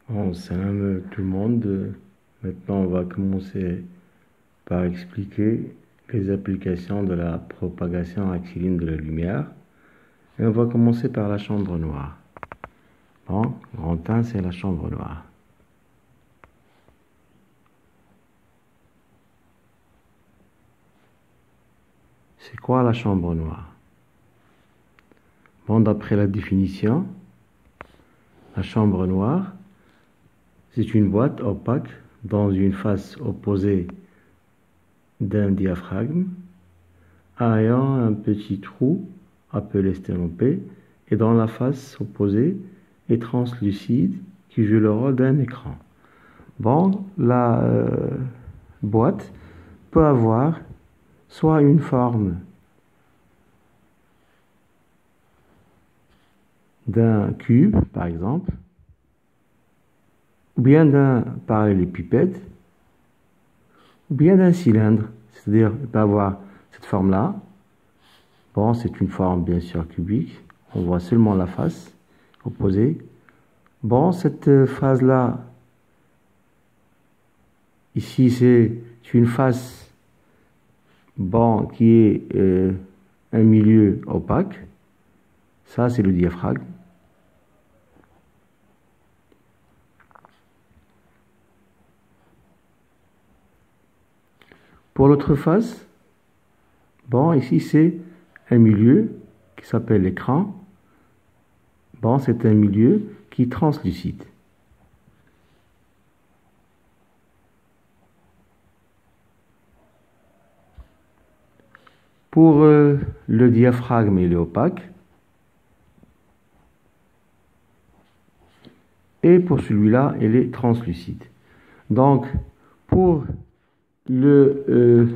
Bon, salam tout le monde. Maintenant, on va commencer par expliquer les applications de la propagation rectiligne de la lumière. Et on va commencer par la chambre noire. Bon, grand 1, c'est la chambre noire. C'est quoi la chambre noire? Bon, d'après la définition, la chambre noire, c'est une boîte opaque dans une face opposée d'un diaphragme ayant un petit trou appelé sténopée et dans la face opposée est translucide qui joue le rôle d'un écran. Bon, la boîte peut avoir soit une forme d'un cube, par exemple, ou bien d'un parallélépipède, ou bien d'un cylindre. C'est-à-dire, il peut avoir cette forme-là. Bon, c'est une forme bien sûr cubique. On voit seulement la face opposée. Bon, cette phase-là, ici, c'est une face bon, qui est un milieu opaque. Ça, c'est le diaphragme. Pour l'autre face, bon, ici, c'est un milieu qui s'appelle l'écran. Bon, c'est un milieu qui est translucide. Pour le diaphragme, il est opaque. Et pour celui-là, il est translucide. Donc, pour le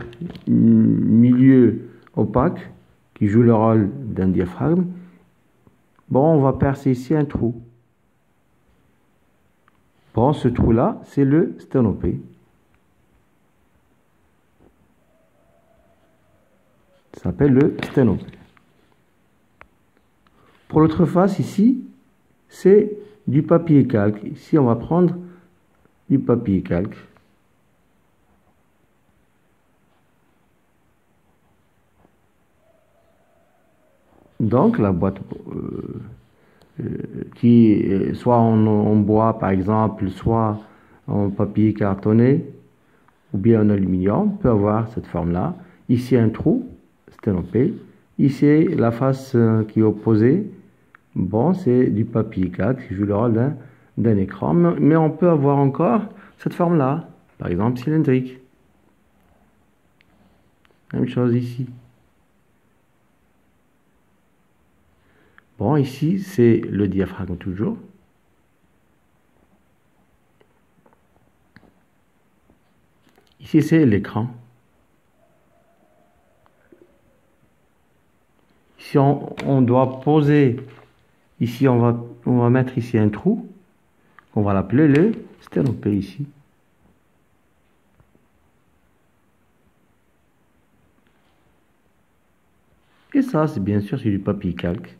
milieu opaque, qui joue le rôle d'un diaphragme, bon, on va percer ici un trou. Bon, ce trou-là, c'est le sténopée. Ça s'appelle le sténopée. Pour l'autre face, ici, c'est du papier calque. Ici, on va prendre du papier calque. Donc, la boîte qui est soit en bois, par exemple, soit en papier cartonné, ou bien en aluminium, peut avoir cette forme-là. Ici, un trou, sténopée. Ici, la face qui est opposée, bon, c'est du papier calque qui joue le rôle d'un écran. Mais on peut avoir encore cette forme-là, par exemple cylindrique. Même chose ici. Bon, ici, c'est le diaphragme toujours. Ici, c'est l'écran. Si on doit poser, ici, on va mettre ici un trou. On va l'appeler le sténopée ici. Et ça, c'est bien sûr, c'est du papier calque.